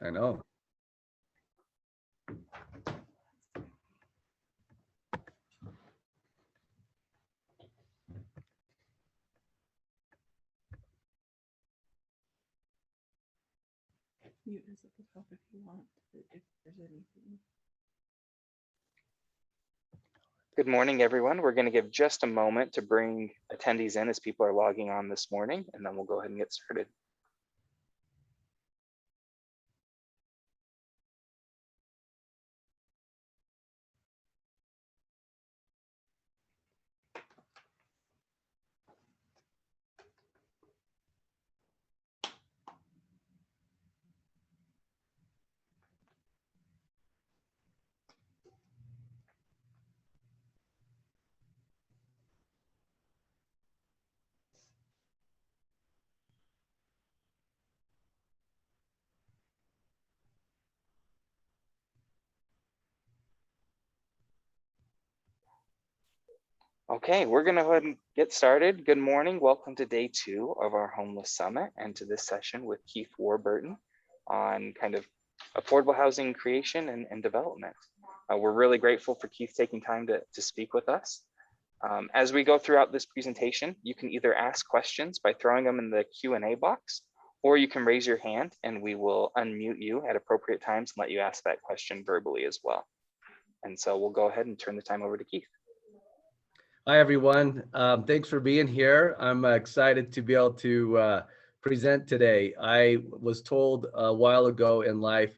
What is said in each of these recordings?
I know. Mute is at the top if you want, if there's anything. Good morning, everyone. We're going to give just a moment to bring attendees in as people are logging on this morning, and then we'll go ahead and get started. Okay, we're going to go ahead and get started. Good morning. Welcome to day 2 of our Homeless Summit and to this session with Keith Warburton on kind of affordable housing creation and development. We're really grateful for Keith taking time to speak with us. As we go throughout this presentation, you can either ask questions by throwing them in the Q&A box, or you can raise your hand and we will unmute you at appropriate times and let you ask that question verbally as well. And so we'll go ahead and turn the time over to Keith. Hi, everyone. Thanks for being here. I'm excited to be able to present today. I was told a while ago in life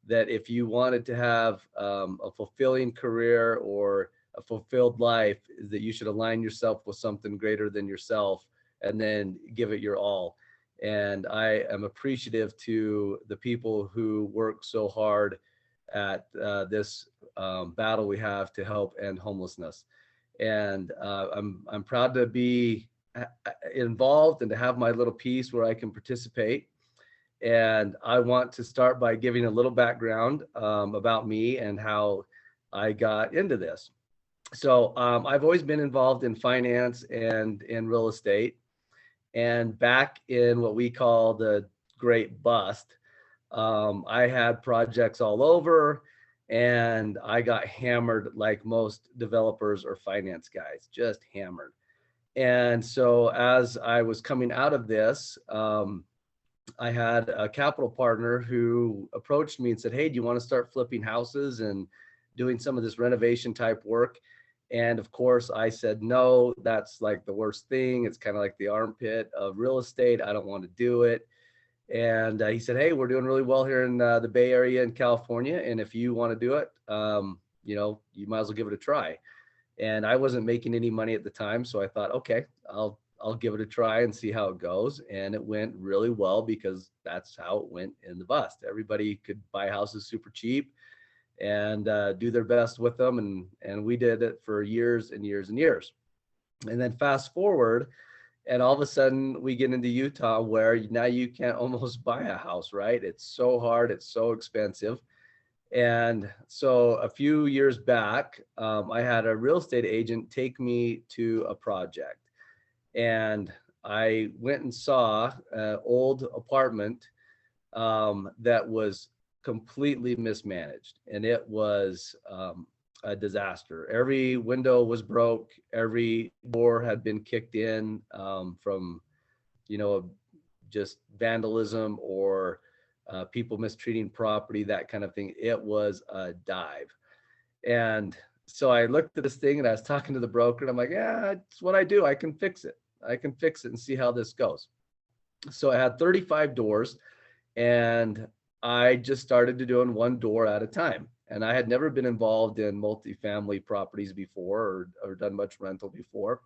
that if you wanted to have a fulfilling career or a fulfilled life, is that you should align yourself with something greater than yourself and then give it your all. And I am appreciative to the people who work so hard at this battle we have to help end homelessness. And I'm proud to be involved and to have my little piece where I can participate. And I want to start by giving a little background about me and how I got into this. So I've always been involved in finance and in real estate. And back in what we call the Great Bust, I had projects all over. And I got hammered like most developers or finance guys, just hammered. And so as I was coming out of this, I had a capital partner who approached me and said, hey, do you want to start flipping houses and doing some of this renovation type work? And of course, I said, no, that's like the worst thing. It's kind of like the armpit of real estate. I don't want to do it. And he said, hey, we're doing really well here in the Bay Area in California. And if you want to do it, you know, you might as well give it a try. And I wasn't making any money at the time. So I thought, okay, I'll give it a try and see how it goes. And it went really well because that's how it went in the bust. Everybody could buy houses super cheap and do their best with them. And we did it for years and years and years. And then fast forward, and all of a sudden we get into Utah where now you can't almost buy a house, right? It's so hard, it's so expensive. And so a few years back, I had a real estate agent take me to a project. And I went and saw an old apartment that was completely mismanaged. And it was a disaster. Every window was broke. Every door had been kicked in from, you know, just vandalism or people mistreating property, that kind of thing. It was a dive. And so I looked at this thing and I was talking to the broker and I'm like, yeah, it's what I do. I can fix it. I can fix it and see how this goes. So I had 35 doors and I just started to doing one door at a time. And I had never been involved in multifamily properties before or done much rental before.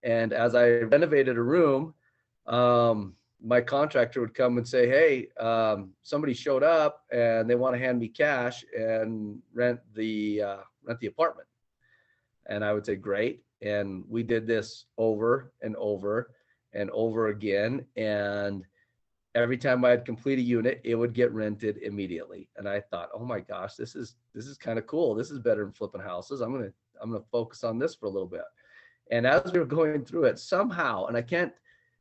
And as I renovated a room, my contractor would come and say, hey, somebody showed up and they want to hand me cash and rent the apartment. And I would say, great. And we did this over and over and over again. And every time I'd complete a unit, it would get rented immediately. And I thought, oh my gosh, this is kind of cool. This is better than flipping houses. I'm gonna focus on this for a little bit. And as we were going through it, somehow, and I can't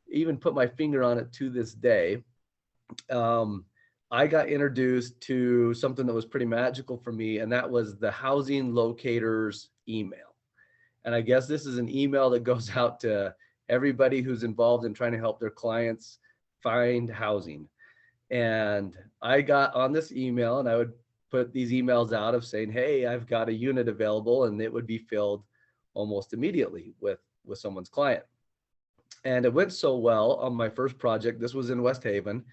even put my finger on it to this day, I got introduced to something that was pretty magical for me, and that was the housing locators email. And I guess this is an email that goes out to everybody who's involved in trying to help their clients find housing. And I got on this email, and I would put these emails out of saying, hey, I've got a unit available, and it would be filled almost immediately with someone's client. And it went so well on my first project, this was in West Haven,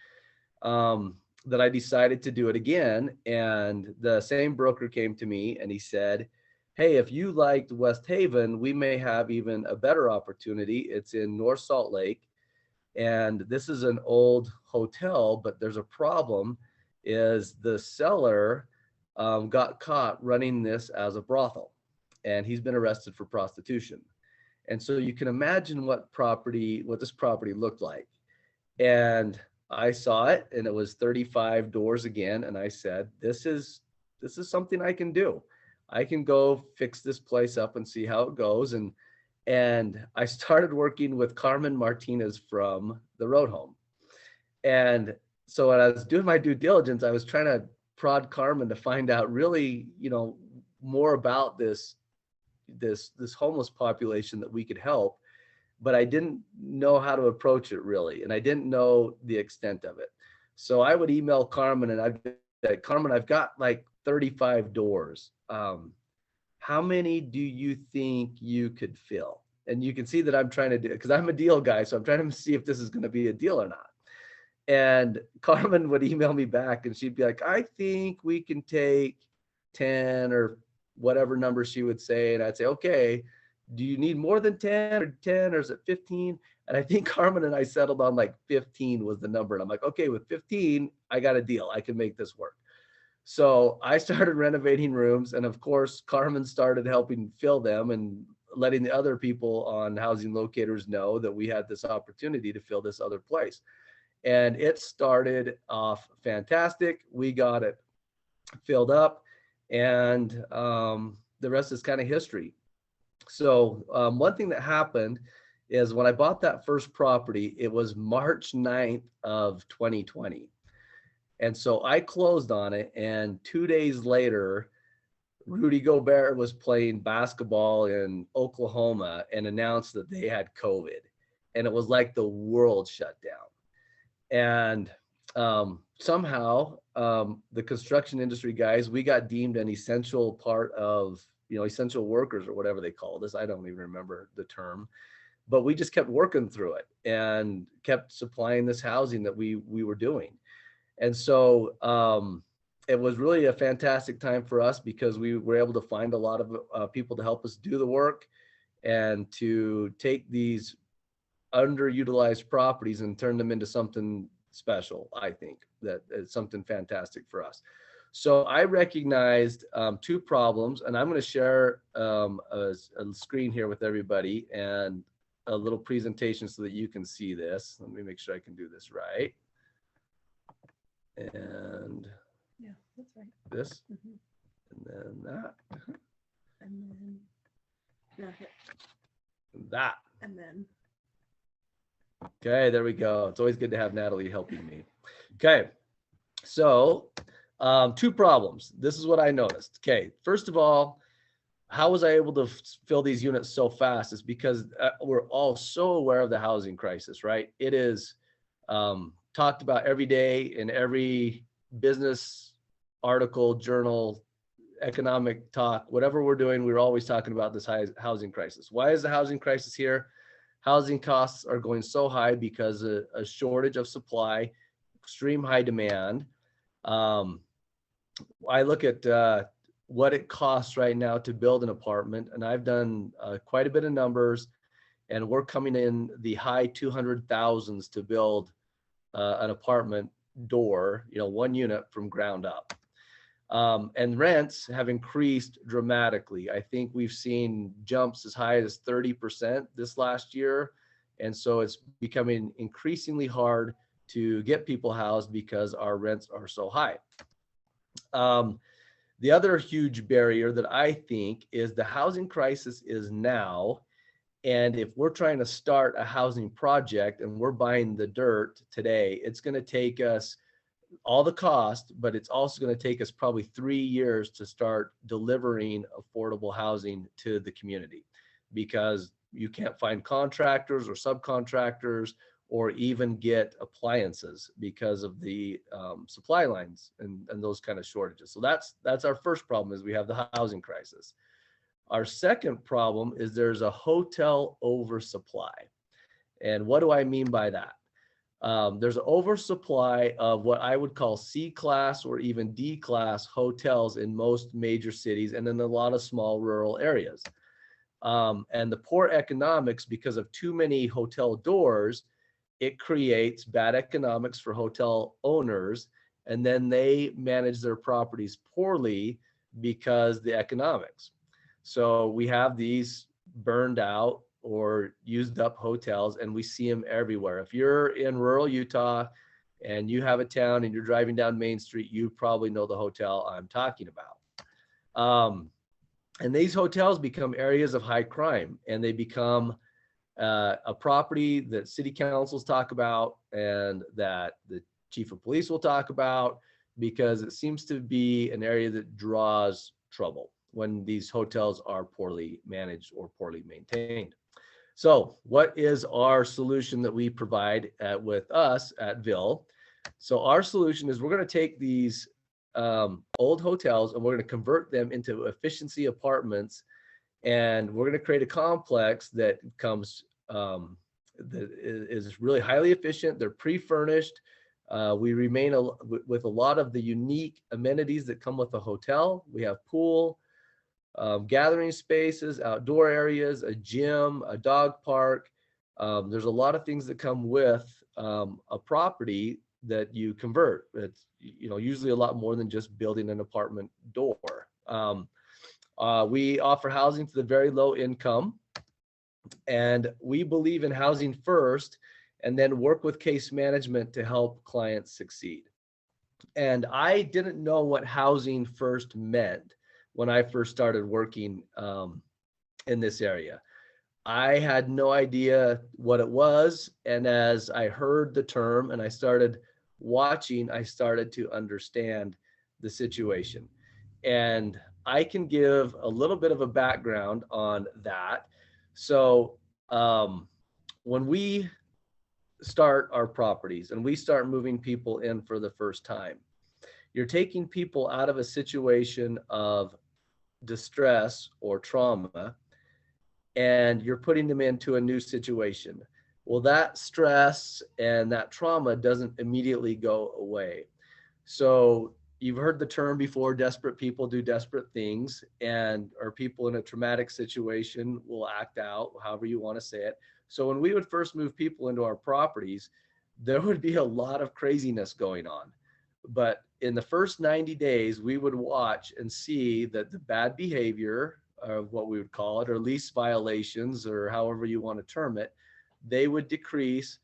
that I decided to do it again. And the same broker came to me and he said, hey, if you liked West Haven, we may have even a better opportunity. It's in North Salt Lake. And this is an old hotel, but there's a problem is the seller got caught running this as a brothel, and he's been arrested for prostitution. And so you can imagine what this property looked like. And I saw it, and it was 35 doors again. And I said, this is something I can do. I can go fix this place up and see how it goes. And I started working with Carmen Martinez from the Road Home. And so when I was doing my due diligence, I was trying to prod Carmen to find out really, more about this homeless population that we could help. But I didn't know how to approach it really. And I didn't know the extent of it. So I would email Carmen and I'd say, Carmen, I've got like 35 doors. How many do you think you could fill? And you can see that I'm trying to do it because I'm a deal guy. So I'm trying to see if this is going to be a deal or not. And Carmen would email me back and she'd be like, I think we can take 10 or whatever number she would say. And I'd say, okay, do you need more than 10 or is it 15? And I think Carmen and I settled on like 15 was the number. And I'm like, okay, with 15, I got a deal. I can make this work. So I started renovating rooms. And of course, Carmen started helping fill them and letting the other people on Housing Locators know that we had this opportunity to fill this other place. And it started off fantastic. We got it filled up, and the rest is kind of history. So one thing that happened is when I bought that first property, it was March 9th of 2020. And so I closed on it, and 2 days later, Rudy Gobert was playing basketball in Oklahoma and announced that they had COVID. And it was like the world shut down. And somehow the construction industry guys, we got deemed an essential part of, essential workers or whatever they call this. I don't even remember the term, but we just kept working through it and kept supplying this housing that we were doing. And so it was really a fantastic time for us because we were able to find a lot of people to help us do the work and to take these underutilized properties and turn them into something special. I think that it's something fantastic for us. So I recognized two problems, and I'm going to share a screen here with everybody and a little presentation so that you can see this. Let me make sure I can do this right. And Yeah, that's right. this, Mhm. and then that, And then, no, hit, and that. and then, Okay, there we go. It's always good to have Natalie helping me. Okay, so two problems. This is what I noticed. Okay, first of all, how was I able to fill these units so fast? Is because we're all so aware of the housing crisis, right? It is talked about every day in every business article, journal, economic talk, whatever we're doing, we're always talking about this housing crisis. Why is the housing crisis here? Housing costs are going so high because of a shortage of supply, extreme high demand. I look at what it costs right now to build an apartment, and I've done quite a bit of numbers, and we're coming in the high 200,000s to build an apartment door, one unit from ground up. And rents have increased dramatically. I think we've seen jumps as high as 30% this last year. And so it's becoming increasingly hard to get people housed because our rents are so high. The other huge barrier that I think is the housing crisis is now. And if we're trying to start a housing project and we're buying the dirt today, it's going to take us all the cost, but it's also going to take us probably 3 years to start delivering affordable housing to the community, because you can't find contractors or subcontractors or even get appliances because of the supply lines and those kind of shortages. So that's our first problem, is we have the housing crisis. Our second problem is there's a hotel oversupply. And what do I mean by that? There's an oversupply of what I would call C-class or even D-class hotels in most major cities and in a lot of small rural areas. And the poor economics, because of too many hotel doors, it creates bad economics for hotel owners, and then they manage their properties poorly because the economics. So we have these burned out or used up hotels, and we see them everywhere. If you're in rural Utah and you have a town and you're driving down Main Street, you probably know the hotel I'm talking about. And these hotels become areas of high crime, and they become a property that city councils talk about and that the chief of police will talk about, because it seems to be an area that draws trouble when these hotels are poorly managed or poorly maintained. So what is our solution that we provide with us at Ville? So our solution is we're going to take these old hotels and we're going to convert them into efficiency apartments, and we're going to create a complex that comes that is really highly efficient. They're pre-furnished. We remain with a lot of the unique amenities that come with a hotel. We have pool, gathering spaces, outdoor areas, a gym, a dog park. There's a lot of things that come with a property that you convert. It's usually a lot more than just building an apartment door. We offer housing to the very low income, and we believe in housing first and then work with case management to help clients succeed. And I didn't know what housing first meant when I first started working in this area. I had no idea what it was. And as I heard the term and I started watching, I started to understand the situation. And I can give a little bit of a background on that. So when we start our properties and we start moving people in for the first time, you're taking people out of a situation of distress or trauma, and you're putting them into a new situation. Well, that stress and that trauma doesn't immediately go away. So you've heard the term before, desperate people do desperate things, or people in a traumatic situation will act out, however you want to say it. So when we would first move people into our properties, there would be a lot of craziness going on. But in the first 90 days, we would watch and see that the bad behavior, of what we would call it, or lease violations, or however you want to term it, they would decrease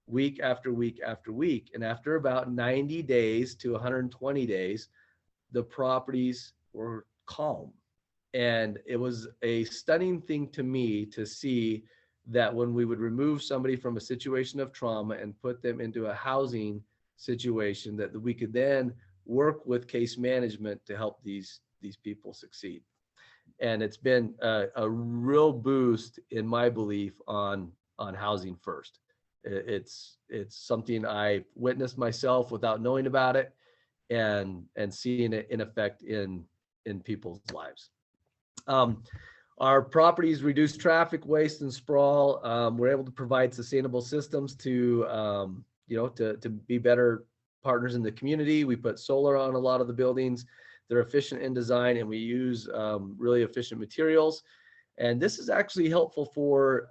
week after week after week. And after about 90 days to 120 days, the properties were calm. And it was a stunning thing to me to see that when we would remove somebody from a situation of trauma and put them into a housing situation, that we could then work with case management to help these people succeed. And it's been a real boost in my belief on housing first. It's something I witnessed myself without knowing about it, and seeing it in effect in people's lives. Our properties reduce traffic, waste, and sprawl. We're able to provide sustainable systems to be better partners in the community. We put solar on a lot of the buildings. They're efficient in design, and we use really efficient materials. And this is actually helpful for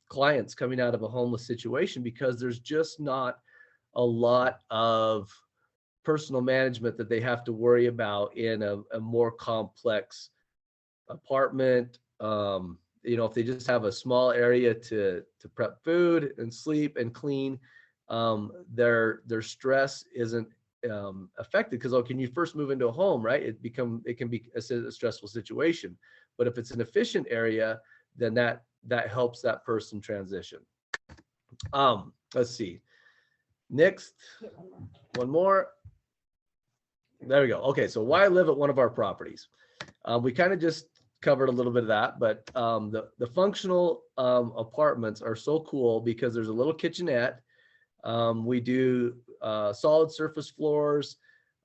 clients coming out of a homeless situation, because there's just not a lot of personal management that they have to worry about in a more complex apartment. If they just have a small area to prep food and sleep and clean, their stress isn't affected, because when you first move into a home, right, it can be a stressful situation. But if it's an efficient area, then that helps that person transition. Let's see. Next, Hit one more. one more. There we go. Okay, so why live at one of our properties? We kind of just covered a little bit of that, but the functional apartments are so cool because there's a little kitchenette. We do solid surface floors,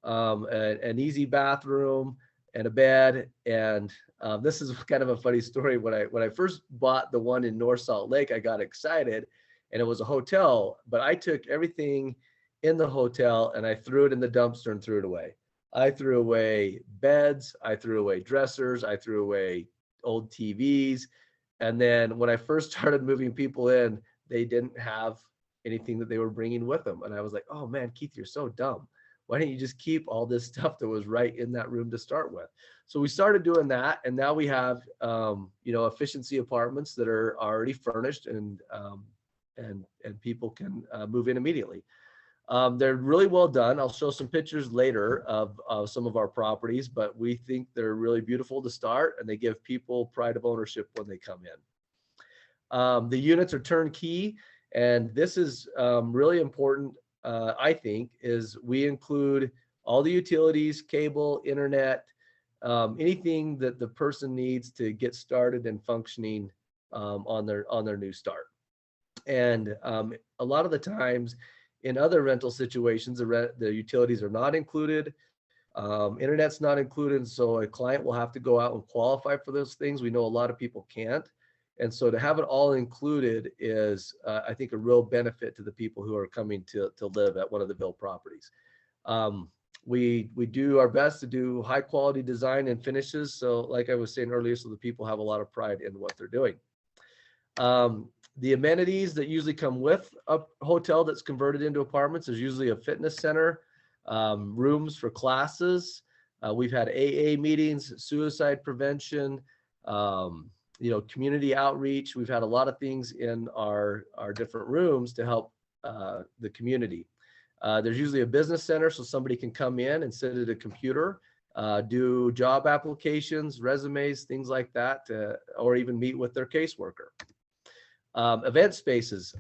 an easy bathroom, and a bed. And this is kind of a funny story. When I first bought the one in North Salt Lake, I got excited, and it was a hotel. But I took everything in the hotel and I threw it in the dumpster and threw it away. I threw away beds, I threw away dressers, I threw away old TVs. And then when I first started moving people in, they didn't have anything that they were bringing with them. And I was like, oh man, Keith, you're so dumb. Why don't you just keep all this stuff that was right in that room to start with? So we started doing that. And now we have, efficiency apartments that are already furnished and people can move in immediately. They're really well done. I'll show some pictures later of some of our properties, but we think they're really beautiful to start, and they give people pride of ownership when they come in. The units are turnkey, and this is really important, I think, is we include all the utilities, cable, internet, anything that the person needs to get started and functioning on their new start. And a lot of the times, in other rental situations, the utilities are not included, internet's not included, so a client will have to go out and qualify for those things. We know a lot of people can't, and so to have it all included is, I think, a real benefit to the people who are coming to live at one of the Ville properties. We do our best to do high quality design and finishes, so like I was saying earlier, so the people have a lot of pride in what they're doing. The amenities that usually come with a hotel that's converted into apartments is usually a fitness center, rooms for classes. We've had AA meetings, suicide prevention, community outreach. We've had a lot of things in our different rooms to help the community. There's usually a business center, so somebody can come in and sit at a computer, do job applications, resumes, things like that, or even meet with their caseworker. Event spaces.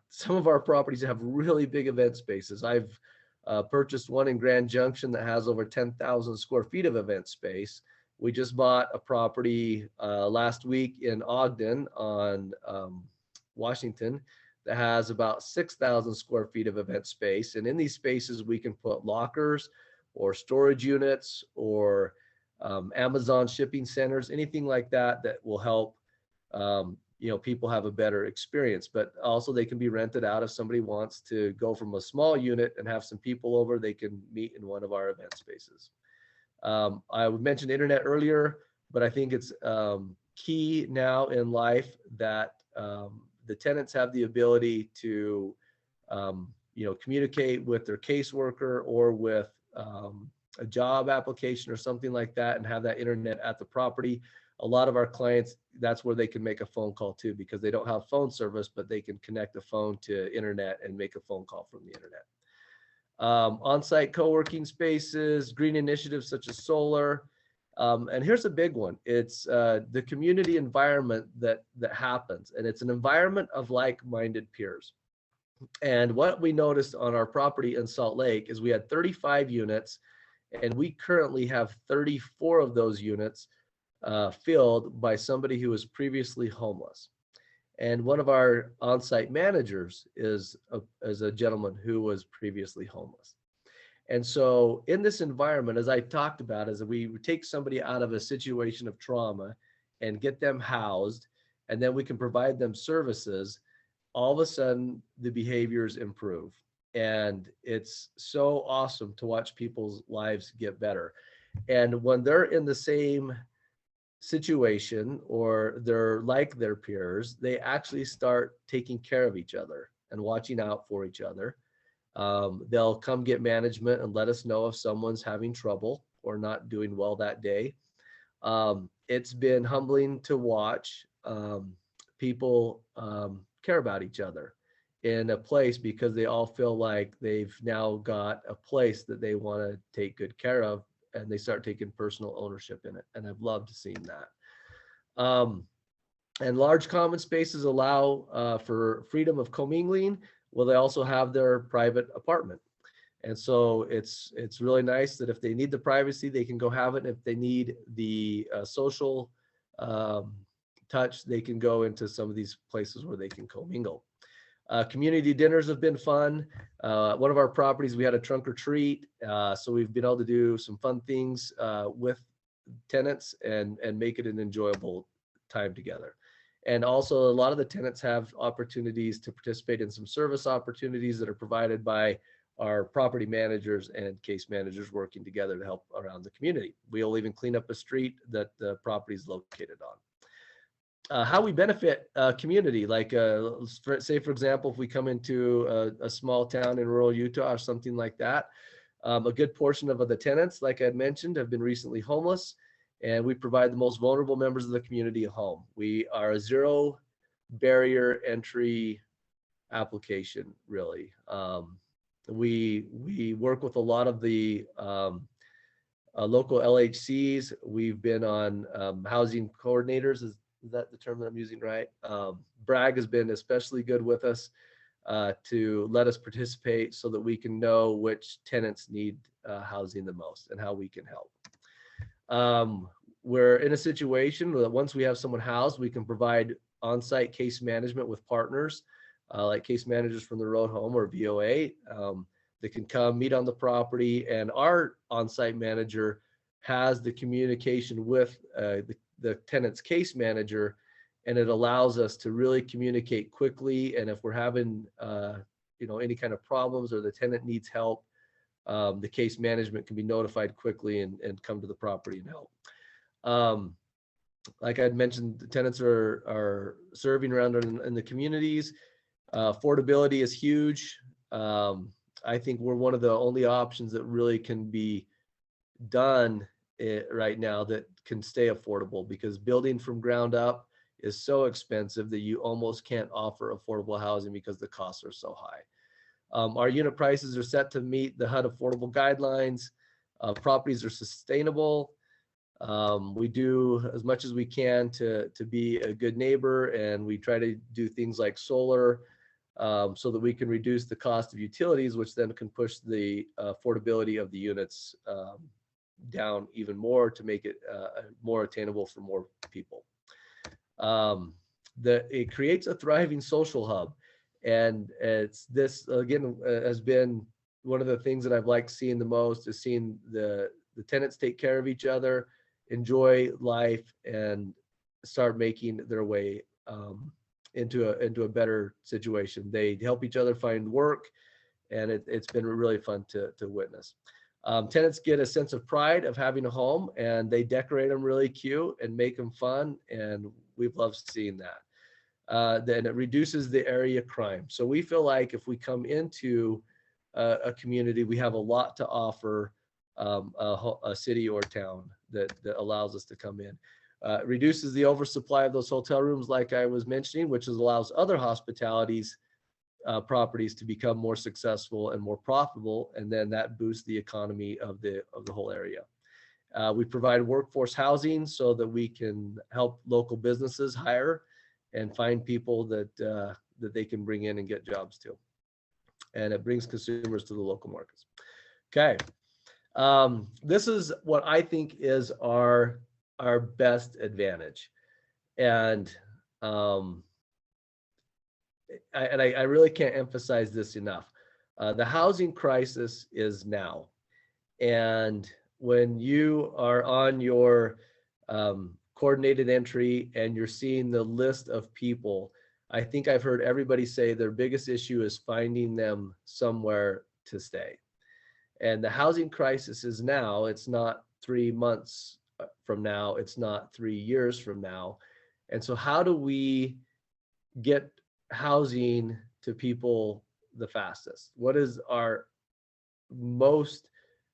Some of our properties have really big event spaces. I've purchased one in Grand Junction that has over 10,000 square feet of event space. We just bought a property last week in Ogden on Washington that has about 6,000 square feet of event space. And in these spaces, we can put lockers or storage units or Amazon shipping centers, anything like that that will help people have a better experience. But also they can be rented out if somebody wants to go from a small unit and have some people over, they can meet in one of our event spaces. I mentioned internet earlier, but I think it's key now in life that the tenants have the ability to communicate with their caseworker or with a job application or something like that, and have that internet at the property. A lot of our clients, that's where they can make a phone call too, because they don't have phone service, but they can connect the phone to internet and make a phone call from the internet. On-site co-working spaces, green initiatives such as solar. And here's a big one. It's the community environment that happens. And it's an environment of like-minded peers. And what we noticed on our property in Salt Lake is we had 35 units, and we currently have 34 of those units filled by somebody who was previously homeless. And one of our on-site managers is a gentleman who was previously homeless. And so in this environment, as I talked about, is that we take somebody out of a situation of trauma and get them housed, and then we can provide them services, all of a sudden the behaviors improve. And it's so awesome to watch people's lives get better. And when they're in the same situation or they're like their peers, they actually start taking care of each other and watching out for each other. They'll come get management and let us know if someone's having trouble or not doing well that day. It's been humbling to watch people care about each other in a place, because they all feel like they've now got a place that they want to take good care of, and they start taking personal ownership in it. And I've loved seeing that. And large common spaces allow for freedom of commingling. well, they also have their private apartment. And so it's really nice that if they need the privacy, they can go have it. If they need the social touch, they can go into some of these places where they can commingle. Community dinners have been fun. One of our properties, we had a trunk or treat. So we've been able to do some fun things with tenants and make it an enjoyable time together. And also a lot of the tenants have opportunities to participate in some service opportunities that are provided by our property managers and case managers working together to help around the community. We'll even clean up a street that the property is located on. How we benefit community, like say for example, if we come into a small town in rural Utah or something like that, a good portion of the tenants, like I had mentioned, have been recently homeless, and we provide the most vulnerable members of the community a home. We are a zero barrier entry application, really. We work with a lot of the local LHCs. We've been on housing coordinators. Is that the term that I'm using right? Bragg has been especially good with us to let us participate so that we can know which tenants need housing the most and how we can help. We're in a situation that once we have someone housed, we can provide on-site case management with partners like case managers from the road home or VOA that can come meet on the property, and our on-site manager has the communication with the tenant's case manager, and it allows us to really communicate quickly. And if we're having any kind of problems or the tenant needs help, the case management can be notified quickly and come to the property and help. Like I'd mentioned, the tenants are serving around in the communities. Affordability is huge. I think we're one of the only options that really can be done right now that can stay affordable, because building from ground up is so expensive that you almost can't offer affordable housing because the costs are so high. Our unit prices are set to meet the HUD affordable guidelines. Properties are sustainable. We do as much as we can to be a good neighbor, and we try to do things like solar so that we can reduce the cost of utilities, which then can push the affordability of the units down even more to make it more attainable for more people. It creates a thriving social hub, and it's this again has been one of the things that I've liked seeing the most, is seeing the tenants take care of each other, enjoy life, and start making their way into a better situation. They help each other find work, and it's been really fun to witness. Tenants get a sense of pride of having a home, and they decorate them really cute and make them fun, and we've loved seeing that. Then it reduces the area crime. So we feel like if we come into a community, we have a lot to offer a city or town that allows us to come in. Reduces the oversupply of those hotel rooms, like I was mentioning, which allows other hospitalities properties to become more successful and more profitable, and then that boosts the economy of the whole area. We provide workforce housing so that we can help local businesses hire and find people that they can bring in and get jobs to, and it brings consumers to the local markets. Okay, this is what I think is our best advantage, and I really can't emphasize this enough. The housing crisis is now, and when you are on your coordinated entry and you're seeing the list of people, I think I've heard everybody say their biggest issue is finding them somewhere to stay. And the housing crisis is now. It's not 3 months from now. It's not 3 years from now. And so how do we get housing to people the fastest? What is our most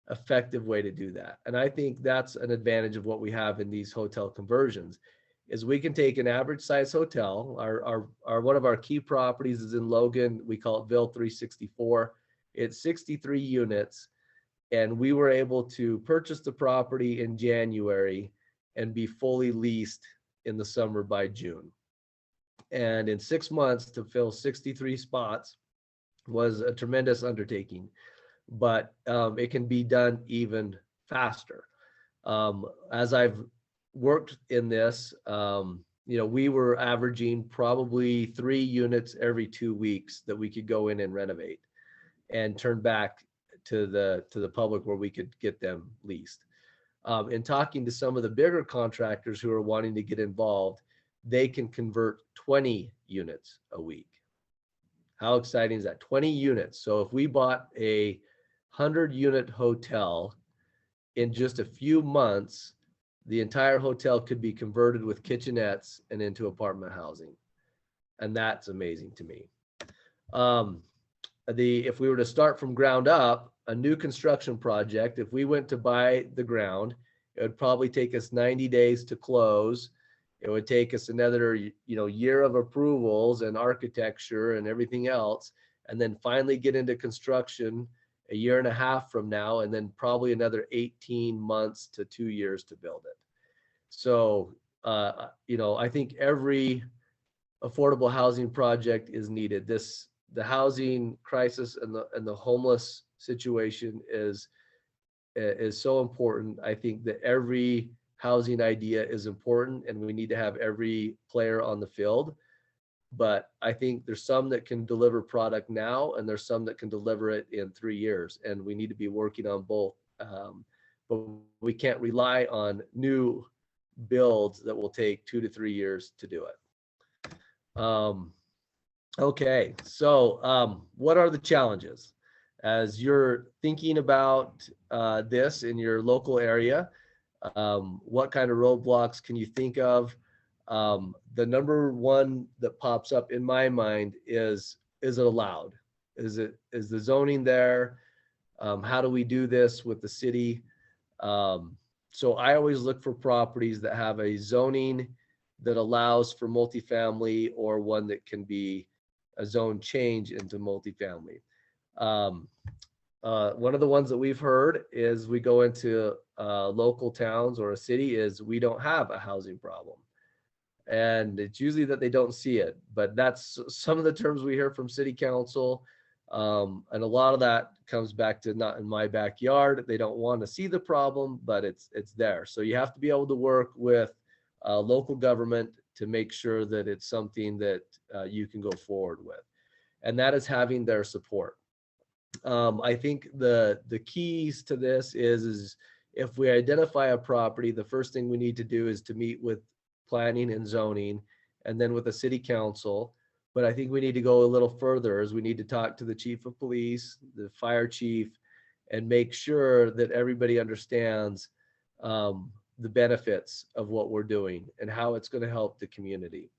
effective way to do that? And I think that's an advantage of what we have in these hotel conversions, is we can take an average size hotel. Our one of our key properties is in Logan. We call it Ville 364. It's 63 units, and we were able to purchase the property in January and be fully leased in the summer by June. And in 6 months to fill 63 spots was a tremendous undertaking, but it can be done even faster. As I've worked in this, we were averaging probably 3 units every 2 weeks that we could go in and renovate and turn back to the public where we could get them leased. In talking to some of the bigger contractors who are wanting to get involved, they can convert 20 units a week. How exciting is that? 20 units. So if we bought a 100-unit hotel in just a few months, the entire hotel could be converted with kitchenettes and into apartment housing. And that's amazing to me. If we were to start from ground up, a new construction project, if we went to buy the ground, it would probably take us 90 days to close. It would take us another, year of approvals and architecture and everything else, and then finally get into construction a year and a half from now, and then probably another 18 months to 2 years to build it. So, I think every affordable housing project is needed. The housing crisis and the homeless situation is so important. I think that every housing idea is important, and we need to have every player on the field. But I think there's some that can deliver product now, and there's some that can deliver it in 3 years, and we need to be working on both. But we can't rely on new builds that will take 2 to 3 years to do it. Okay, so what are the challenges as you're thinking about this in your local area? What kind of roadblocks can you think of? The number one that pops up in my mind is it allowed? Is the zoning there? How do we do this with the city? So I always look for properties that have a zoning that allows for multifamily, or one that can be a zone change into multifamily. One of the ones that we've heard is we go into local towns or a city is we don't have a housing problem. And it's usually that they don't see it, but that's some of the terms we hear from city council. And a lot of that comes back to not in my backyard. They don't want to see the problem, but it's there. So you have to be able to work with local government to make sure that it's something that you can go forward with. And that is having their support. I think the keys to this is if we identify a property, the first thing we need to do is to meet with planning and zoning, and then with the city council. But I think we need to go a little further, as we need to talk to the chief of police, the fire chief, and make sure that everybody understands the benefits of what we're doing and how it's going to help the community.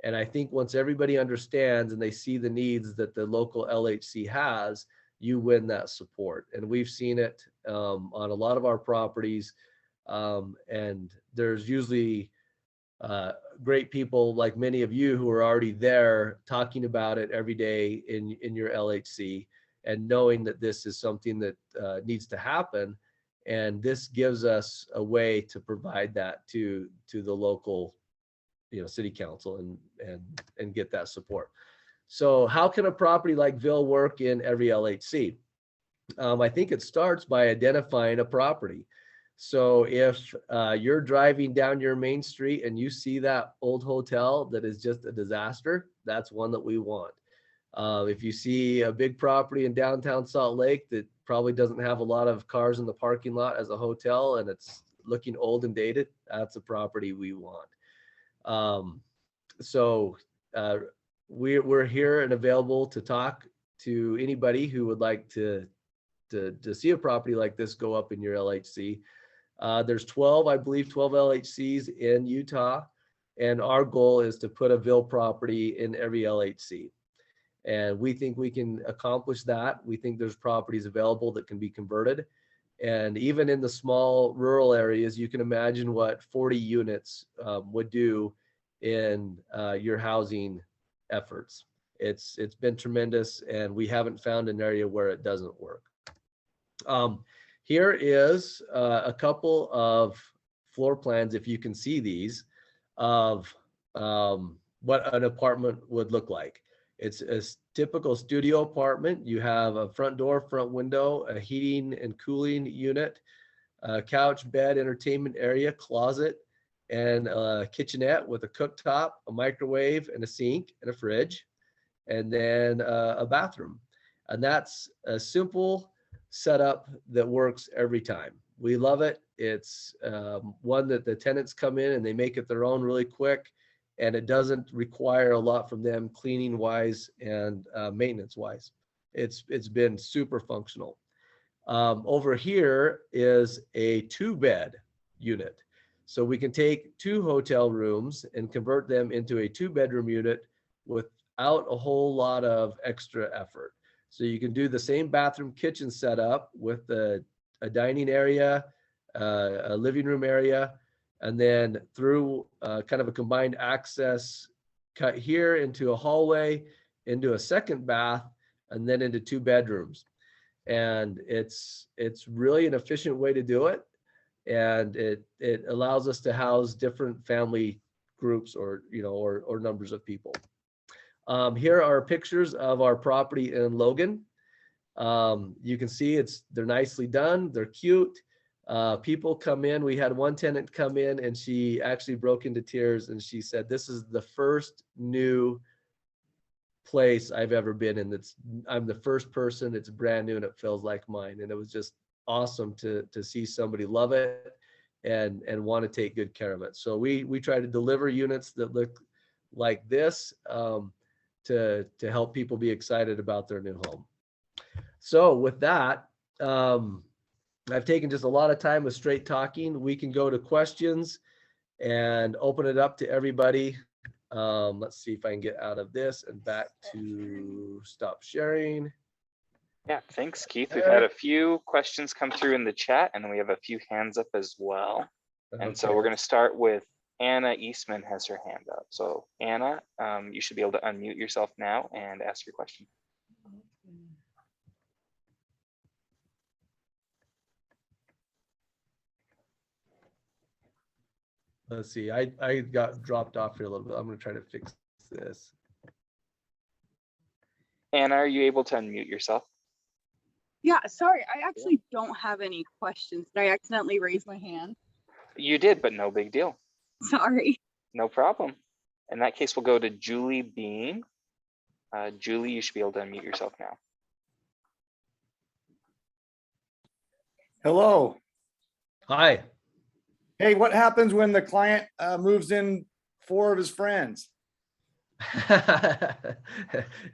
And I think once everybody understands and they see the needs that the local LHC has, you win that support. And we've seen it on a lot of our properties. And there's usually great people like many of you who are already there talking about it every day in your LHC, and knowing that this is something that needs to happen. And this gives us a way to provide that to the local, city council and get that support. So how can a property like Ville work in every LHC? I think it starts by identifying a property. So if you're driving down your main street and you see that old hotel that is just a disaster, that's one that we want. If you see a big property in downtown Salt Lake that probably doesn't have a lot of cars in the parking lot as a hotel and it's looking old and dated, that's a property we want. We're here and available to talk to anybody who would like to see a property like this go up in your LHC. There's 12 LHCs in Utah, and our goal is to put a Ville property in every LHC. And we think we can accomplish that. We think there's properties available that can be converted. And even in the small rural areas, you can imagine what 40 units would do in your housing efforts. It's been tremendous, and we haven't found an area where it doesn't work. Here is a couple of floor plans, if you can see these, of what an apartment would look like. It's typical studio apartment. You have a front door, front window, a heating and cooling unit, a couch, bed, entertainment area, closet, and a kitchenette with a cooktop, a microwave, and a sink, and a fridge, and then a bathroom. And that's a simple setup that works every time. We love it. It's one that the tenants come in and they make it their own really quick, and it doesn't require a lot from them cleaning wise and maintenance wise. It's been super functional. Over here is a 2-bed unit. So we can take 2 hotel rooms and convert them into a 2-bedroom unit without a whole lot of extra effort. So you can do the same bathroom kitchen setup with a dining area, a living room area, and then through kind of a combined access cut here into a hallway, into a second bath, and then into 2 bedrooms. And it's really an efficient way to do it. And it allows us to house different family groups or numbers of people. Here are pictures of our property in Logan. You can see they're nicely done. They're cute. People come in. We had one tenant come in and she actually broke into tears and she said, "This is the first new place I've ever been in. I'm the first person. It's brand new and it feels like mine." And it was just awesome to see somebody love it and want to take good care of it. So we try to deliver units that look like this to help people be excited about their new home. So with that, I've taken just a lot of time with straight talking. We can go to questions and open it up to everybody. Let's see if I can get out of this and back to stop sharing. Yeah, thanks, Keith. We've had a few questions come through in the chat, and we have a few hands up as well. And so we're going to start with Anna Eastman has her hand up. So Anna, you should be able to unmute yourself now and ask your question. Let's see, I got dropped off here a little bit. I'm going to try to fix this. Anna, are you able to unmute yourself? Yeah, sorry, I actually don't have any questions. Did I accidentally raise my hand? You did, but no big deal. Sorry. No problem. In that case, we'll go to Julie Bean. Julie, you should be able to unmute yourself now. Hello. Hi. Hey, what happens when the client moves in 4 of his friends?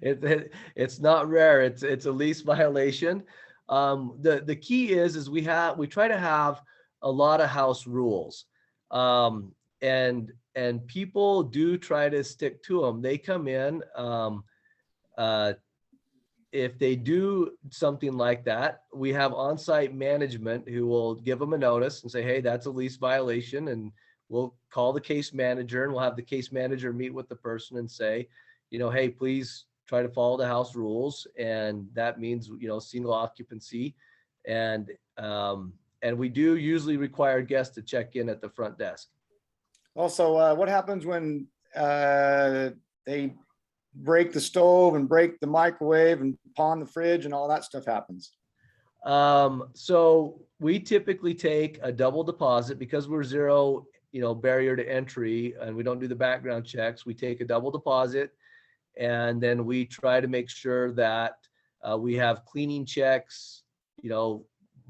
It's not rare. It's a lease violation. The key is we try to have a lot of house rules, and people do try to stick to them. They come in. If they do something like that, we have on-site management who will give them a notice and say, "Hey, that's a lease violation," and we'll call the case manager and we'll have the case manager meet with the person and say, "Hey, please try to follow the house rules." And that means, single occupancy. And we do usually require guests to check in at the front desk. Also, what happens when they break the stove and break the microwave and pawn the fridge and all that stuff happens? So we typically take a double deposit because we're zero, barrier to entry, and we don't do the background checks. We take a double deposit, and then we try to make sure that we have cleaning checks,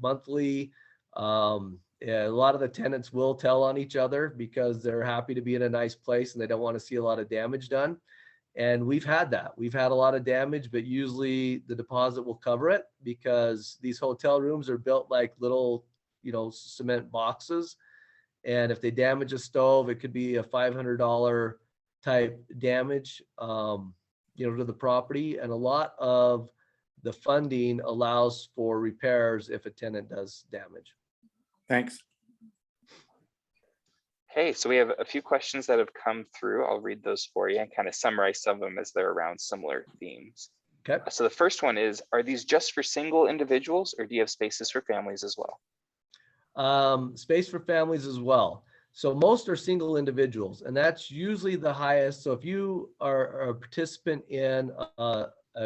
monthly. A lot of the tenants will tell on each other because they're happy to be in a nice place and they don't want to see a lot of damage done. And we've had that. We've had a lot of damage, but usually the deposit will cover it because these hotel rooms are built like little, cement boxes. And if they damage a stove, it could be a $500 type damage, to the property. And a lot of the funding allows for repairs if a tenant does damage. Thanks. Okay, so we have a few questions that have come through. I'll read those for you and kind of summarize some of them as they're around similar themes. Okay. So the first one is, are these just for single individuals or do you have spaces for families as well? Space for families as well. So most are single individuals, and that's usually the highest. So if you are a participant in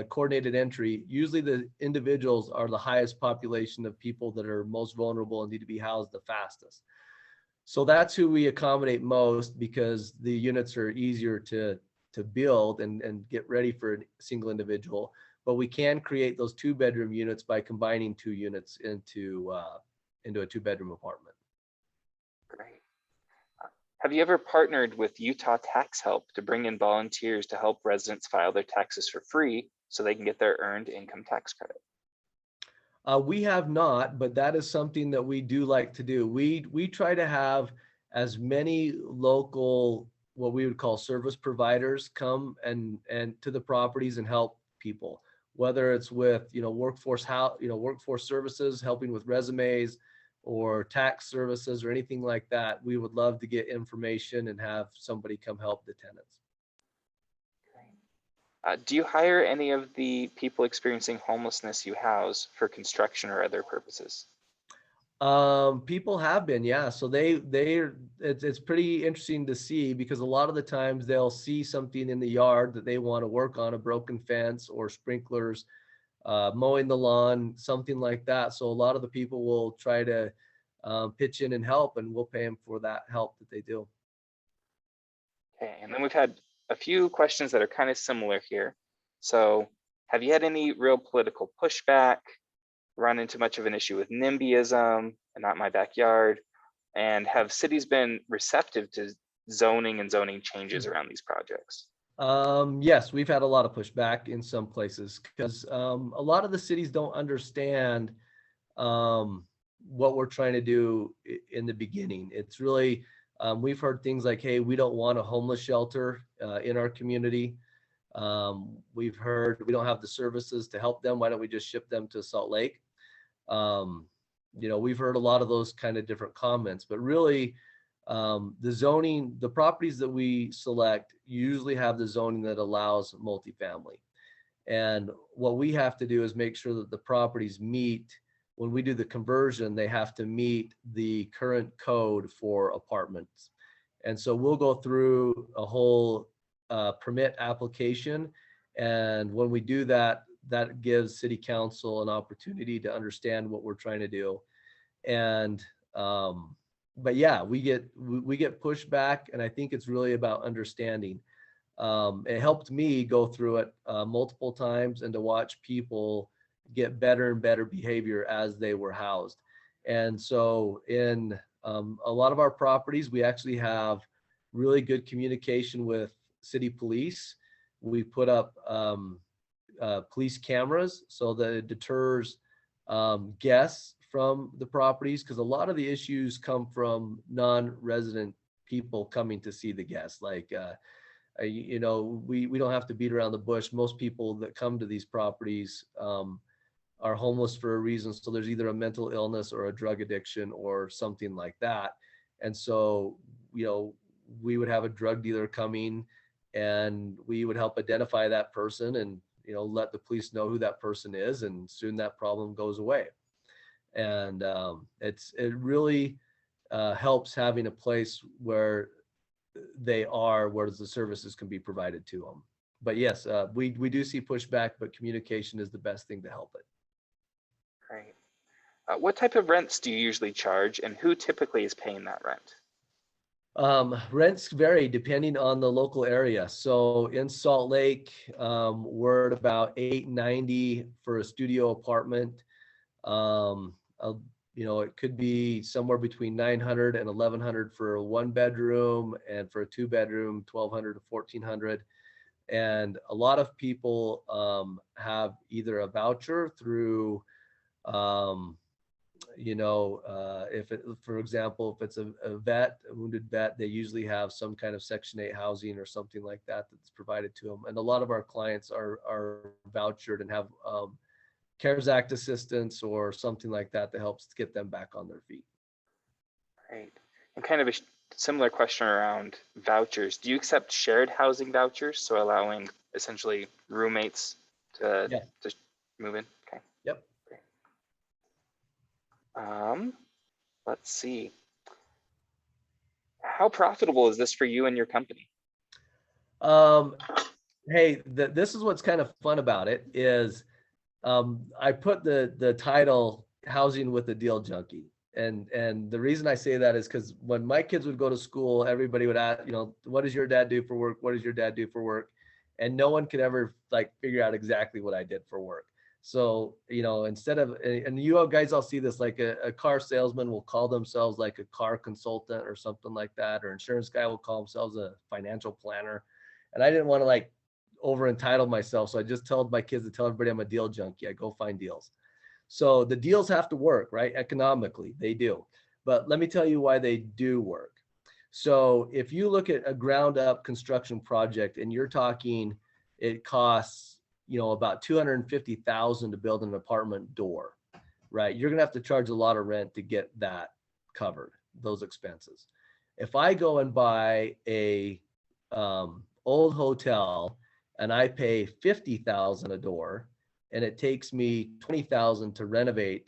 coordinated entry, usually the individuals are the highest population of people that are most vulnerable and need to be housed the fastest. So that's who we accommodate most, because the units are easier to build and get ready for a single individual. But we can create those 2-bedroom units by combining 2 units into a 2-bedroom apartment. Great. Have you ever partnered with Utah Tax Help to bring in volunteers to help residents file their taxes for free so they can get their earned income tax credit? We have not, but that is something that we do like to do. We try to have as many local, what we would call service providers, come and to the properties and help people, whether it's with workforce services, helping with resumes, or tax services or anything like that. We would love to get information and have somebody come help the tenants. Do you hire any of the people experiencing homelessness you house for construction or other purposes? People have been, yeah. So it's pretty interesting to see, because a lot of the times they'll see something in the yard that they want to work on, a broken fence or sprinklers, mowing the lawn, something like that. So a lot of the people will try to pitch in and help, and we'll pay them for that help that they do. Okay, and then we've had a few questions that are kind of similar here. So have you had any real political pushback, run into much of an issue with NIMBYism and not my backyard? And have cities been receptive to zoning and zoning changes around these projects? Yes, we've had a lot of pushback in some places, because a lot of the cities don't understand what we're trying to do in the beginning. It's really, we've heard things like, hey, we don't want a homeless shelter in our community. We've heard we don't have the services to help them. Why don't we just ship them to Salt Lake? We've heard a lot of those kind of different comments, but really the zoning, the properties that we select usually have the zoning that allows multifamily. And what we have to do is make sure that the properties meet, when we do the conversion, they have to meet the current code for apartments. And so we'll go through a whole permit application. And when we do that, that gives city council an opportunity to understand what we're trying to do. And but yeah, we get pushback, and I think it's really about understanding. It helped me go through it multiple times, and to watch people get better and better behavior as they were housed. And so in a lot of our properties, we actually have really good communication with city police. We put up police cameras so that it deters guests from the properties, because a lot of the issues come from non-resident people coming to see the guests. Like, we don't have to beat around the bush. Most people that come to these properties are homeless for a reason. So there's either a mental illness or a drug addiction or something like that. And so, we would have a drug dealer coming, and we would help identify that person and, let the police know who that person is, and soon that problem goes away. And it really helps having a place where where the services can be provided to them. But yes, we do see pushback, but communication is the best thing to help it. Great. What type of rents do you usually charge, and who typically is paying that rent? Rents vary depending on the local area. So in Salt Lake, we're at about $890 for a studio apartment. It could be somewhere between $900 and $1,100 for a 1-bedroom, and for a 2-bedroom, $1,200 to $1,400. And a lot of people have either a voucher through, for example, if it's a wounded vet, they usually have some kind of Section 8 housing or something like that that's provided to them. And a lot of our clients are vouchered and have CARES Act assistance or something like that helps to get them back on their feet. Great. And kind of a similar question around vouchers. Do you accept shared housing vouchers, so allowing essentially roommates to move in? Okay. Yep. Great. Let's see. How profitable is this for you and your company? Hey, this is what's kind of fun about it is I put the title Housing with the Deal Junkie. And the reason I say that is because when my kids would go to school, everybody would ask, what does your dad do for work? What does your dad do for work? And no one could ever like figure out exactly what I did for work. So, instead of, and you guys all see this, like a car salesman will call themselves like a car consultant or something like that, or insurance guy will call themselves a financial planner. And I didn't want to like over entitle myself. So I just told my kids to tell everybody I'm a deal junkie. I go find deals. So the deals have to work, right? Economically, they do. But let me tell you why they do work. So if you look at a ground up construction project and you're talking, it costs, about $250,000 to build an apartment door, right? You're gonna have to charge a lot of rent to get that covered, those expenses. If I go and buy a old hotel and I pay $50,000 a door, and it takes me $20,000 to renovate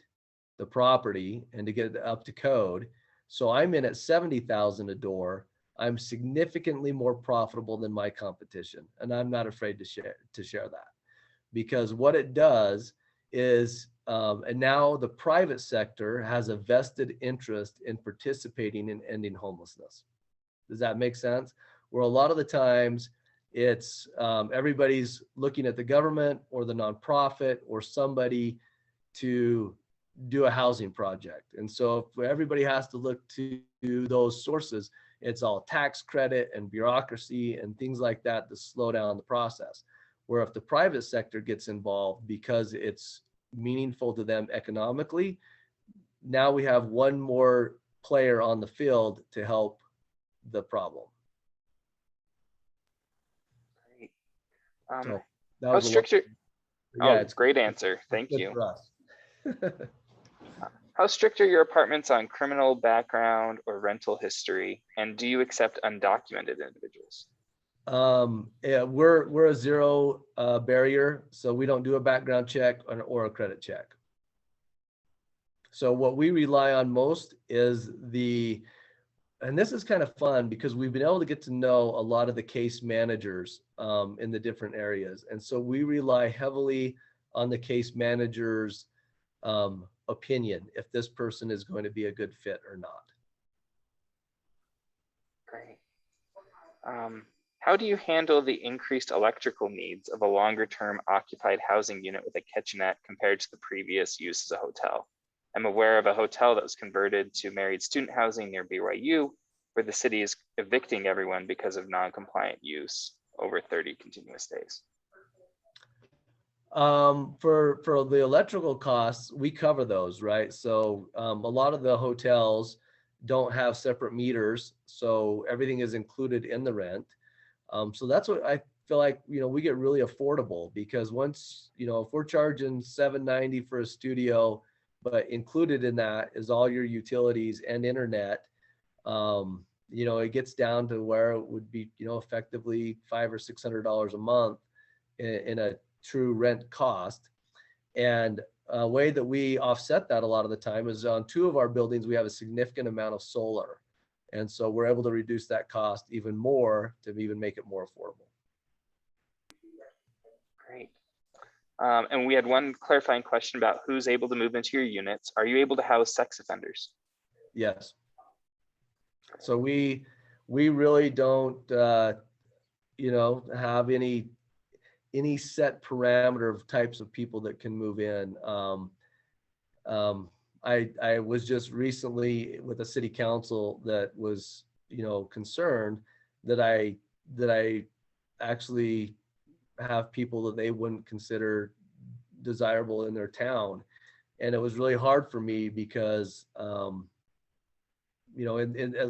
the property and to get it up to code. So I'm in at $70,000 a door. I'm significantly more profitable than my competition, and I'm not afraid to share that, because what it does is, and now the private sector has a vested interest in participating in ending homelessness. Does that make sense? Where a lot of the times it's everybody's looking at the government or the nonprofit or somebody to do a housing project. And so if everybody has to look to those sources, it's all tax credit and bureaucracy and things like that to slow down the process. Where if the private sector gets involved because it's meaningful to them economically, now we have one more player on the field to help the problem. So that How was strict are, yeah, it's great answer. Thank good you. for us. How strict are your apartments on criminal background or rental history? And do you accept undocumented individuals? Yeah, we're a zero barrier, so we don't do a background check or a credit check. So what we rely on most is and this is kind of fun because we've been able to get to know a lot of the case managers in the different areas. And so we rely heavily on the case manager's opinion, if this person is going to be a good fit or not. Great. How do you handle the increased electrical needs of a longer term occupied housing unit with a kitchenette compared to the previous use as a hotel? I'm aware of a hotel that was converted to married student housing near BYU, where the city is evicting everyone because of non-compliant use over 30 continuous days. For the electrical costs, we cover those, right? So a lot of the hotels don't have separate meters, so everything is included in the rent. So that's what I feel like, we get really affordable, because once, if we're charging $790 for a studio, but included in that is all your utilities and internet, it gets down to where it would be, effectively $500 or $600 a month in a true rent cost. And a way that we offset that a lot of the time is on 2 of our buildings, we have a significant amount of solar. And so we're able to reduce that cost even more to even make it more affordable. Great. And we had one clarifying question about who's able to move into your units. Are you able to house sex offenders? Yes. So we really don't, have any set parameter of types of people that can move in. I was just recently with a city council that was, concerned that I actually have people that they wouldn't consider desirable in their town. And it was really hard for me because, as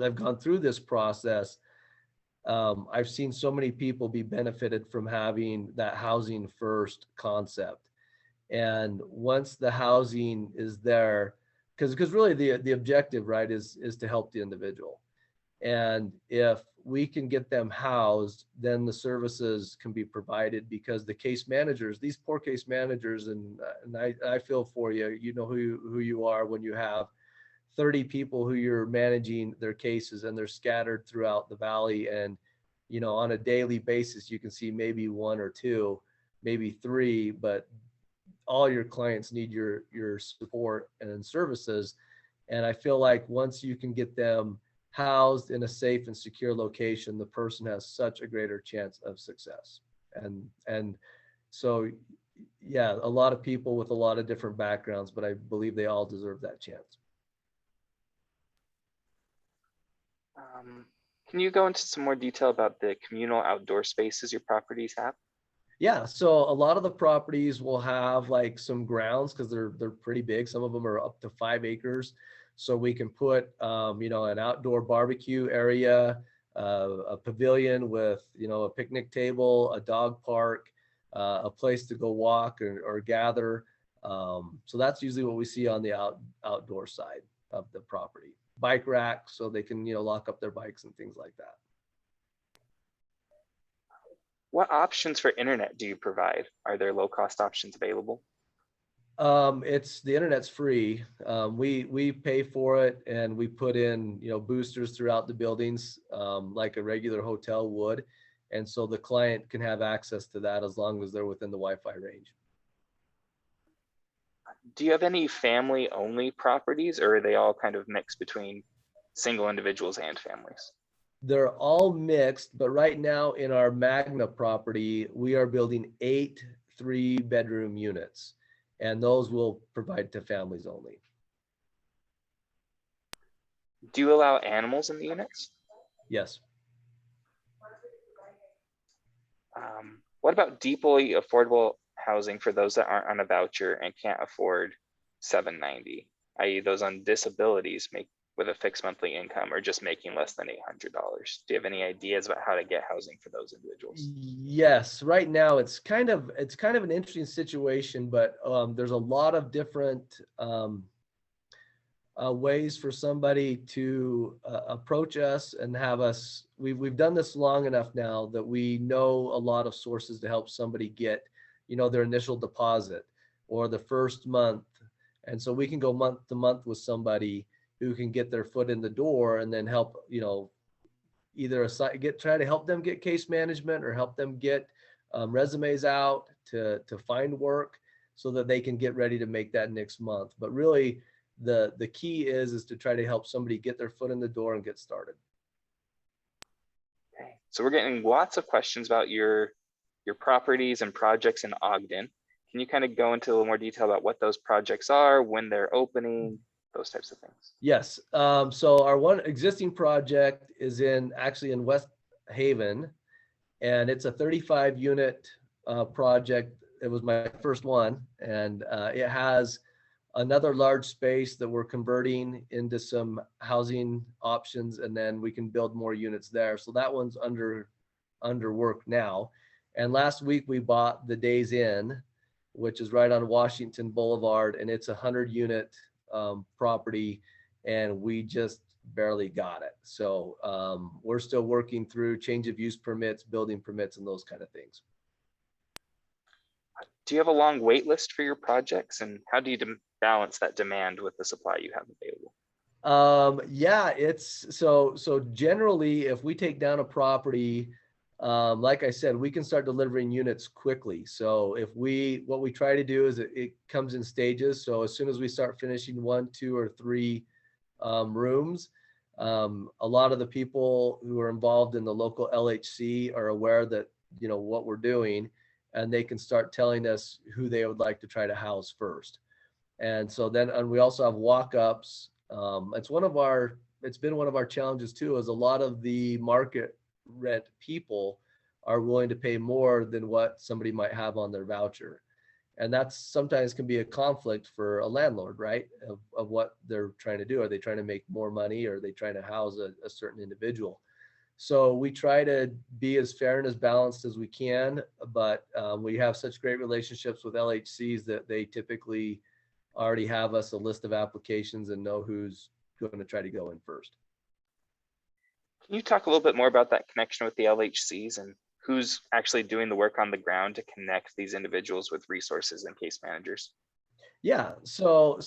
I've gone through this process, I've seen so many people be benefited from having that housing first concept. And once the housing is there, because really the objective, right, is to help the individual. And if we can get them housed, then the services can be provided, because the case managers, these poor case managers, and I feel for you, who you are when you have 30 people who you're managing their cases and they're scattered throughout the valley, and on a daily basis, you can see maybe one or two, maybe three, but all your clients need your support and services. And I feel like once you can get them housed in a safe and secure location, the person has such a greater chance of success. And so, yeah, a lot of people with a lot of different backgrounds, but I believe they all deserve that chance. Can you go into some more detail about the communal outdoor spaces your properties have? Yeah, so a lot of the properties will have like some grounds because they're pretty big. Some of them are up to 5 acres. So we can put, an outdoor barbecue area, a pavilion with, a picnic table, a dog park, a place to go walk or gather. So that's usually what we see on the outdoor side of the property. Bike racks, so they can, lock up their bikes and things like that. What options for internet do you provide? Are there low-cost options available? The internet's free. We pay for it, and we put in, boosters throughout the buildings, like a regular hotel would. And so the client can have access to that as long as they're within the Wi-Fi range. Do you have any family-only properties, or are they all kind of mixed between single individuals and families? They're all mixed, but right now in our Magna property, we are building 8 3-bedroom units, and those will provide to families only. Do you allow animals in the units? Yes. What about deeply affordable housing for those that aren't on a voucher and can't afford $790, i.e. those on disabilities with a fixed monthly income or just making less than $800? Do you have any ideas about how to get housing for those individuals? Yes, right now it's kind of an interesting situation, but there's a lot of different ways for somebody to approach us and have us. We've done this long enough now that we know a lot of sources to help somebody get, their initial deposit or the first month, and so we can go month to month with somebody who can get their foot in the door and then help, either try to help them get case management or help them get resumes out to find work so that they can get ready to make that next month. But really the key is to try to help somebody get their foot in the door and get started. Okay, so we're getting lots of questions about your properties and projects in Ogden. Can you kind of go into a little more detail about what those projects are, when they're opening, those types of things? Yes. So our one existing project is actually in West Haven, and it's a 35 unit project. It was my first one, and it has another large space that we're converting into some housing options, and then we can build more units there. So that one's under work now. And last week we bought the Days Inn, which is right on Washington Boulevard, and it's a 100-unit property, and we just barely got it. So we're still working through change of use permits, building permits, and those kind of things. Do you have a long wait list for your projects, and how do you balance that demand with the supply you have available? Yeah, it's so generally, if we take down a property, like I said, we can start delivering units quickly. So what we try to do is it comes in stages. So as soon as we start finishing 1, 2, or 3 rooms, a lot of the people who are involved in the local LHC are aware that, what we're doing, and they can start telling us who they would like to try to house first. And so and we also have walk-ups. It's been one of our challenges too, is a lot of the market rent people are willing to pay more than what somebody might have on their voucher. And that's sometimes can be a conflict for a landlord, right? Of what they're trying to do. Are they trying to make more money, or are they trying to house a certain individual? So we try to be as fair and as balanced as we can, but we have such great relationships with LHCs that they typically already have us a list of applications and know who's going to try to go in first. Can you talk a little bit more about that connection with the LHCs and who's actually doing the work on the ground to connect these individuals with resources and case managers? Yeah, so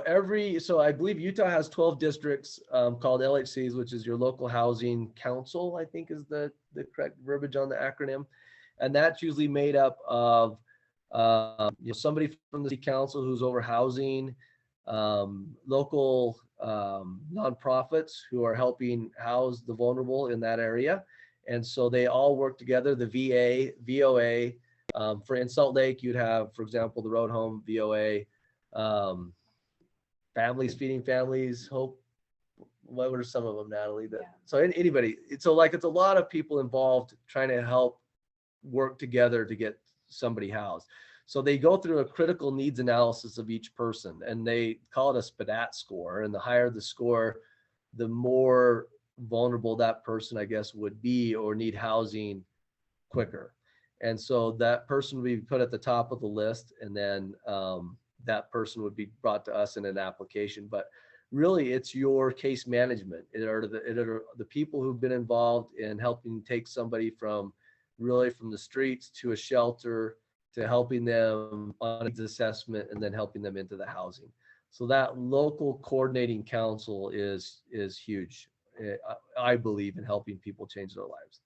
I believe Utah has 12 districts called LHCs, which is your local housing council, I think is the correct verbiage on the acronym. And that's usually made up of somebody from the city council who's over housing, local nonprofits who are helping house the vulnerable in that area. And so they all work together, the VA, VOA. For in Salt Lake, you'd have, for example, the Road Home, VOA, Families Feeding Families, Hope. What were some of them, Natalie? So anybody, so like it's a lot of people involved trying to help work together to get somebody housed. So they go through a critical needs analysis of each person, and they call it a SPDAT score. And the higher the score, the more vulnerable that person, I guess, would be or need housing quicker. And so that person would be put at the top of the list, and then that person would be brought to us in an application. But really, it's your case management. It are the people who've been involved in helping take somebody from the streets to a shelter, to helping them on its assessment, and then helping them into the housing. So that local coordinating council is huge, I believe, in helping people change their lives.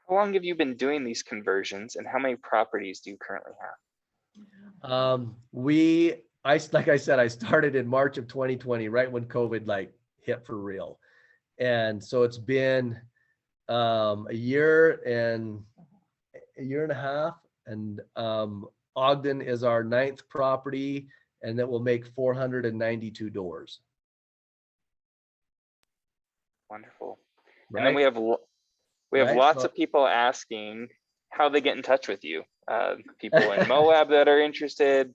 How long have you been doing these conversions, and how many properties do you currently have? Like I said, I started in March of 2020, right when COVID hit for real. And so it's been a year and a half. And Ogden is our 9th property, and that will make 492 doors. Wonderful. Right? And then we have Right? lots of people asking how they get in touch with you. People in Moab that are interested,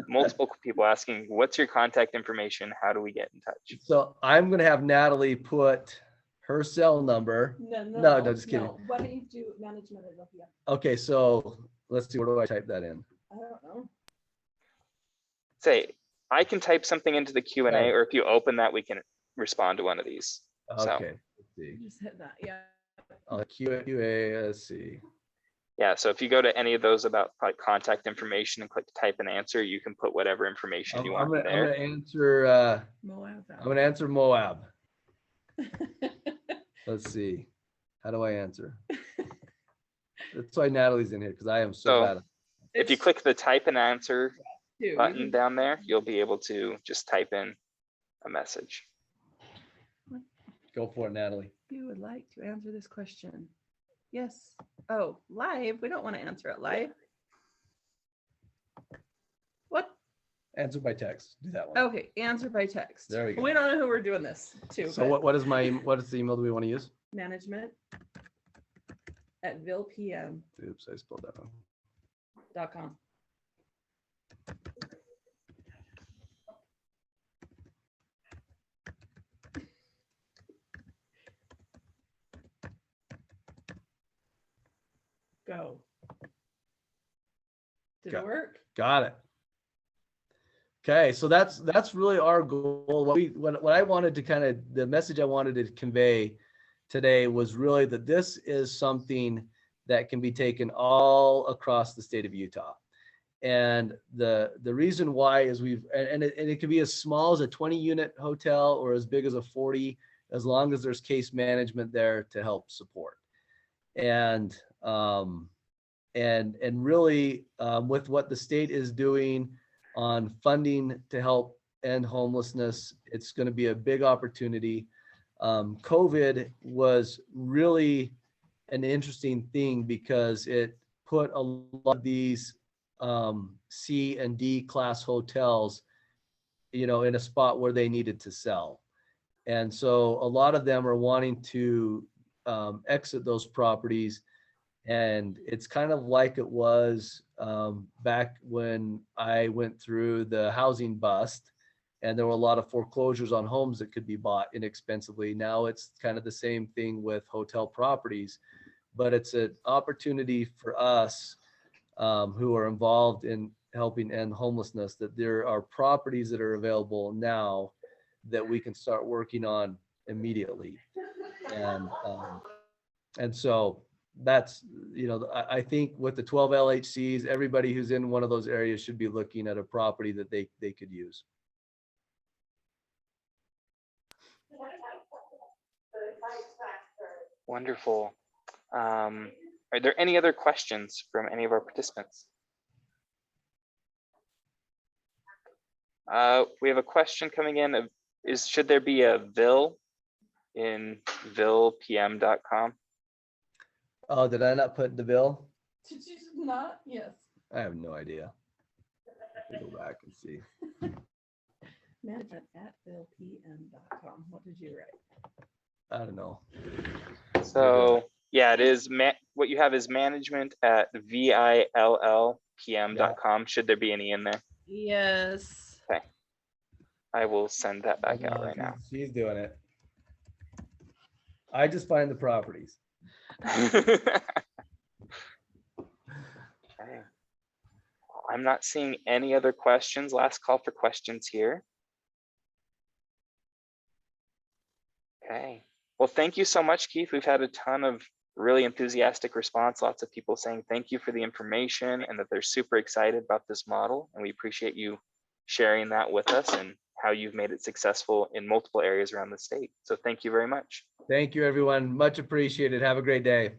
multiple people asking, what's your contact information? How do we get in touch? So I'm going to have Natalie put her cell number. No, just kidding. No. Why don't you do management at Olympia? Okay, so let's see, where do I type that in? I don't know. Say, I can type something into the Q&A, Right. or if you open that, we can respond to one of these. So, Okay, let's see. Just hit that. Yeah. QA, let's see. yeah, so if you go to any of those about contact information and click type and answer, you can put whatever information you want in I'm there. gonna answer Moab. I'm gonna answer Moab. Let's see. How do I answer? That's why Natalie's in here, because I am so bad. If you click the type and answer Dude, button down there, you'll be able to just type in a message. Go for it, Natalie. you would like to answer this question. Yes. Oh, live. We don't want to answer it live. What? Answer by text. Do that one. Okay, answer by text. There we go. We don't know who we're doing this to. So what is the email do we want to use? management@villepm.com. Oops, I spelled that wrong. Go. Did Go. it work? Got it. Okay, so that's really our goal. What I wanted to the message I wanted to convey today was really that this is something that can be taken all across the state of Utah. And the reason why is it can be as small as a 20-unit hotel or as big as a 40, as long as there's case management there to help support. And really with what the state is doing on funding to help end homelessness, it's going to be a big opportunity. COVID was really an interesting thing because it put a lot of these C and D class hotels, in a spot where they needed to sell. And so a lot of them are wanting to exit those properties. And it's kind of like it was back when I went through the housing bust, and there were a lot of foreclosures on homes that could be bought inexpensively. Now it's kind of the same thing with hotel properties, but it's an opportunity for us who are involved in helping end homelessness, that there are properties that are available now that we can start working on immediately. And so that's, I think with the 12 LHCs, everybody who's in one of those areas should be looking at a property that they could use. Wonderful. Are there any other questions from any of our participants? We have a question coming in of, should there be a Ville in villepm.com? Oh, did I not put the bill? Did you not? Yes. I have no idea. Let me go back and see. Management at villepm.com. What did you write? I don't know. So yeah, it is. What you have is management at villpm.com. Should there be any in there? Yes. Okay. I will send that back Hold out on, right now. She's doing it. I just find the properties. Okay. I'm not seeing any other questions. Last call for questions here. Okay. Well, thank you so much, Keith. We've had a ton of really enthusiastic response. Lots of people saying thank you for the information and that they're super excited about this model. And we appreciate you sharing that with us and how you've made it successful in multiple areas around the state. So thank you very much. Thank you, everyone. Much appreciated. Have a great day.